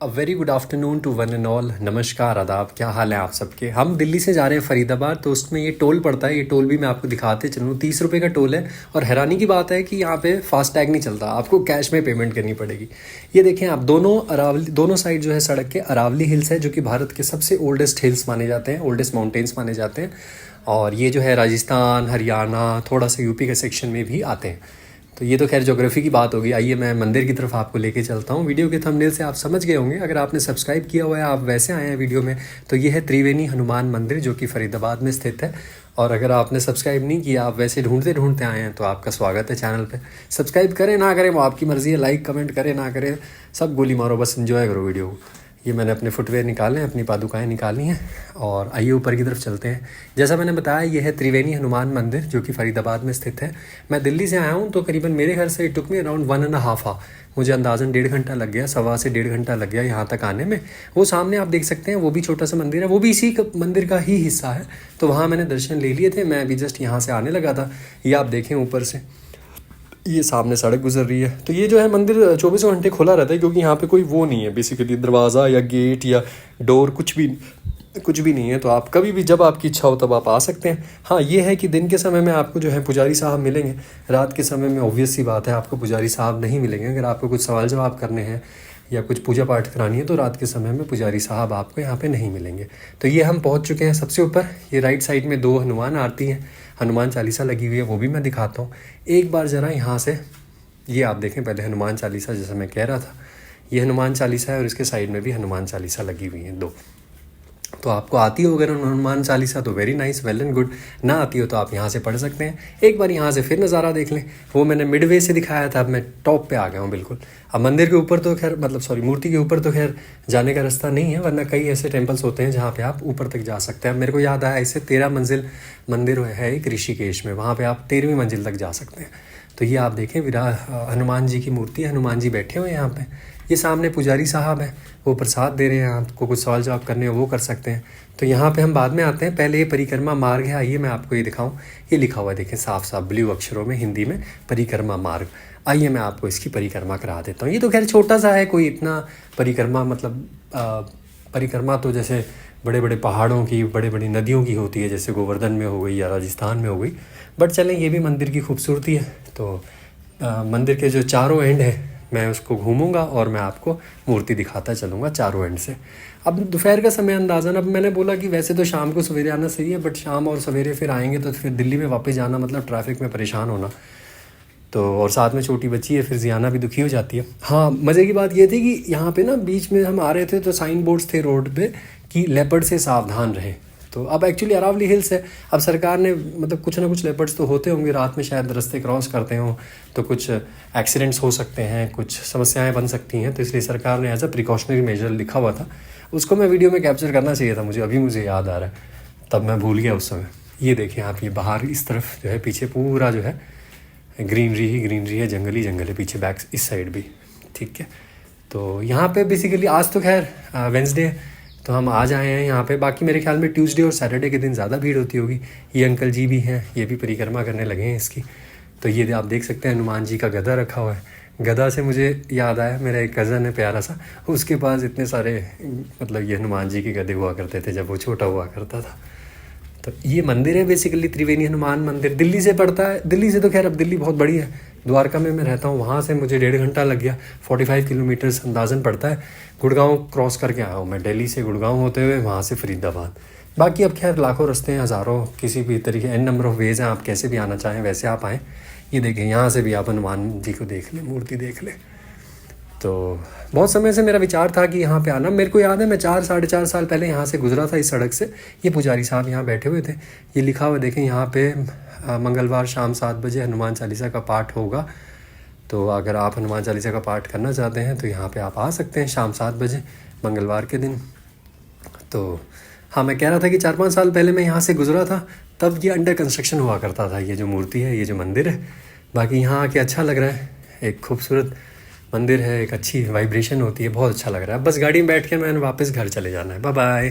A very good afternoon to one and all. नमस्कार, आदाब, क्या हाल है आप सबके। हम दिल्ली से जा रहे हैं फरीदाबाद, तो उसमें ये टोल पड़ता है। ये टोल भी मैं आपको दिखाते चलूँ, 30 रुपये का टोल है। और हैरानी की बात है कि यहाँ पे फास्टैग नहीं चलता, आपको कैश में पेमेंट करनी पड़ेगी। ये देखें आप, दोनों साइड जो है सड़क के अरावली हिल्स है, जो कि भारत के सबसे ओल्डेस्ट हिल्स माने जाते हैं, ओल्डेस्ट माउंटेन्स माने जाते हैं। और ये जो है राजस्थान, हरियाणा, थोड़ा सा यूपी के सेक्शन में भी आते हैं। तो ये तो खैर ज्योग्राफी की बात होगी। आइए मैं मंदिर की तरफ आपको लेके चलता हूँ। वीडियो के थंबनेल से आप समझ गए होंगे, अगर आपने सब्सक्राइब किया हुआ है, आप वैसे आए हैं वीडियो में, तो ये है त्रिवेणी हनुमान मंदिर, जो कि फरीदाबाद में स्थित है। और अगर आपने सब्सक्राइब नहीं किया, आप वैसे ढूंढते ढूंढते आए हैं, तो आपका स्वागत है चैनल पे। सब्सक्राइब करें ना करें वो आपकी मर्ज़ी है, लाइक कमेंट करें ना करें, सब गोली मारो, बस इन्जॉय करो वीडियो को। ये मैंने अपने फुटवेयर निकाले हैं, अपनी पादुकाएँ निकाली हैं। और आइए ऊपर की तरफ चलते हैं। जैसा मैंने बताया, ये है त्रिवेणी हनुमान मंदिर, जो कि फरीदाबाद में स्थित है। मैं दिल्ली से आया हूँ, तो करीबन मेरे घर से टुक में अराउंड 1.5 आवर, मुझे अंदाज़न 1.5 घंटा लग गया, 1.25 से 1.5 घंटा लग गया यहाँ तक आने में। वो सामने आप देख सकते हैं, वो भी छोटा सा मंदिर है, वो भी इसी मंदिर का ही हिस्सा है। तो वहाँ मैंने दर्शन ले लिए थे। मैं अभी जस्ट यहाँ से आने लगा था। ये आप देखें ऊपर से, ये सामने सड़क गुजर रही है। तो ये जो है मंदिर 24 घंटे खुला रहता है, क्योंकि यहाँ पे कोई वो नहीं है, बेसिकली दरवाज़ा या गेट या डोर कुछ भी नहीं है। तो आप कभी भी, जब आपकी इच्छा हो, तब आप आ सकते हैं। हाँ, ये है कि दिन के समय में आपको जो है पुजारी साहब मिलेंगे, रात के समय में ऑब्वियस सी बात है आपको पुजारी साहब नहीं मिलेंगे। अगर आपको कुछ सवाल जवाब करने हैं या कुछ पूजा पाठ करानी है, तो रात के समय में पुजारी साहब आपको यहाँ पे नहीं मिलेंगे। तो ये हम पहुँच चुके हैं सबसे ऊपर। ये राइट साइड में 2 हनुमान आरती हैं, हनुमान चालीसा लगी हुई है, वो भी मैं दिखाता हूँ। एक बार ज़रा यहाँ से ये आप देखें, पहले हनुमान चालीसा, जैसा मैं कह रहा था, ये हनुमान चालीसा है, और इसके साइड में भी हनुमान चालीसा लगी हुई हैं 2। तो आपको आती हो अगर हनुमान चालीसा, तो very nice, well and good. ना आती हो तो आप यहाँ से पढ़ सकते हैं। एक बार यहाँ से फिर नज़ारा देख लें। वो मैंने मिडवे से दिखाया था, अब मैं टॉप पे आ गया हूँ बिल्कुल। अब मंदिर के ऊपर तो खैर, मतलब सॉरी, मूर्ति के ऊपर तो खैर जाने का रास्ता नहीं है, वरना कई ऐसे टेम्पल्स होते हैं जहाँ पे आप ऊपर तक जा सकते हैं। मेरे को याद आया, ऐसे 13 मंजिल मंदिर है एक ऋषिकेश में, वहाँ पर आप 13वीं मंजिल तक जा सकते हैं। तो ये आप देखें, हनुमान जी की मूर्ति है, हनुमान जी बैठे हुए हैं यहाँ पे। ये सामने पुजारी साहब हैं, वो प्रसाद दे रहे हैं। आपको कुछ सवाल जवाब करने हो वो कर सकते हैं। तो यहाँ पे हम बाद में आते हैं, पहले ये परिक्रमा मार्ग है। आइए मैं आपको ये दिखाऊं। ये लिखा हुआ है, देखें साफ साफ ब्लू अक्षरों में, हिंदी में, परिक्रमा मार्ग। आइए मैं आपको इसकी परिक्रमा करा देता हूँ। ये तो खैर छोटा सा है, कोई इतना परिक्रमा, मतलब परिक्रमा तो जैसे बड़े बड़े पहाड़ों की, बड़े बड़ी नदियों की होती है, जैसे गोवर्धन में हो गई या राजस्थान में हो गई। बट चलें, ये भी मंदिर की खूबसूरती है। तो मंदिर के जो चारों एंड है, मैं उसको घूमूंगा और मैं आपको मूर्ति दिखाता चलूँगा चारों एंड से। अब दोपहर का समय अंदाज़न, अब मैंने बोला कि वैसे तो शाम को सवेरे आना सही है, बट शाम और सवेरे फिर आएंगे तो फिर दिल्ली में वापस जाना, मतलब ट्रैफिक में परेशान होना। तो और साथ में छोटी बच्ची है, फिर जियाना भी दुखी हो जाती है। हाँ, मज़े की बात ये थी कि यहाँ पे ना बीच में हम आ रहे थे, तो साइन बोर्ड्स थे रोड पे कि लेपर्ड से सावधान रहें। तो अब एक्चुअली अरावली हिल्स है, अब सरकार ने, मतलब कुछ ना कुछ लेपर्ड्स तो होते होंगे रात में, शायद रास्ते क्रॉस करते हों, तो कुछ एक्सीडेंट्स हो सकते हैं, कुछ समस्याएं बन सकती हैं। तो इसलिए सरकार ने एज अ प्रिकॉशनरी मेजर लिखा हुआ था, उसको मैं वीडियो में कैप्चर करना चाहिए था मुझे, अभी मुझे याद आ रहा है, तब मैं भूल गया उस समय। ये देखें आप, ये बाहर इस तरफ जो है, पीछे पूरा जो है ग्रीनरी ही ग्रीनरी है, जंगल ही जंगल है पीछे, बैक इस साइड भी, ठीक है। तो यहाँ पे बेसिकली आज तो खैर वेंसडे है, तो हम आज आए हैं यहाँ पे। बाकी मेरे ख्याल में ट्यूसडे और सैटरडे के दिन ज़्यादा भीड़ होती होगी। ये अंकल जी भी हैं, ये भी परिक्रमा करने लगे हैं इसकी। तो ये आप देख सकते हैं, हनुमान जी का गदा रखा हुआ है। गदा से मुझे याद आया, मेरा एक कज़न है प्यारा सा, उसके पास इतने सारे, मतलब ये हनुमान जी के गदे हुआ करते थे जब वो छोटा हुआ करता था। तो ये मंदिर है बेसिकली त्रिवेणी हनुमान मंदिर। दिल्ली से पड़ता है, दिल्ली से तो खैर अब दिल्ली बहुत बड़ी है, द्वारका में मैं रहता हूँ, वहाँ से मुझे 1.5 घंटा लग गया, 45 किलोमीटर्स अंदाज़न पड़ता है। गुड़गांव क्रॉस करके आया हूँ मैं, दिल्ली से गुड़गांव होते हुए, वहाँ से फरीदाबाद। बाकी अब खैर लाखों रास्ते हैं, हज़ारों, किसी भी तरीके, एन नंबर ऑफ़ वेज़ हैं, आप कैसे भी आना चाहें वैसे आप आएँ। ये देखें, यहाँ से भी आप हनुमान जी को देख लें, मूर्ति देख लें। तो बहुत समय से मेरा विचार था कि यहाँ पे आना। मेरे को याद है, मैं 4-4.5 साल पहले यहाँ से गुजरा था इस सड़क से। ये पुजारी साहब यहाँ बैठे हुए थे, ये लिखा हुआ देखें यहाँ पे, मंगलवार शाम 7 बजे हनुमान चालीसा का पाठ होगा। तो अगर आप हनुमान चालीसा का पाठ करना चाहते हैं तो यहाँ पे आप आ सकते हैं शाम 7 बजे मंगलवार के दिन। तो हाँ, मैं कह रहा था कि 4-5 साल पहले मैं यहाँ से गुजरा था, तब ये अंडर कंस्ट्रक्शन हुआ करता था, ये जो मूर्ति है, ये जो मंदिर है। बाकी यहाँ आके अच्छा लग रहा है, एक खूबसूरत मंदिर है, एक अच्छी वाइब्रेशन होती है, बहुत अच्छा लग रहा है। बस गाड़ी में बैठ के मैंने वापस घर चले जाना है। Bye bye.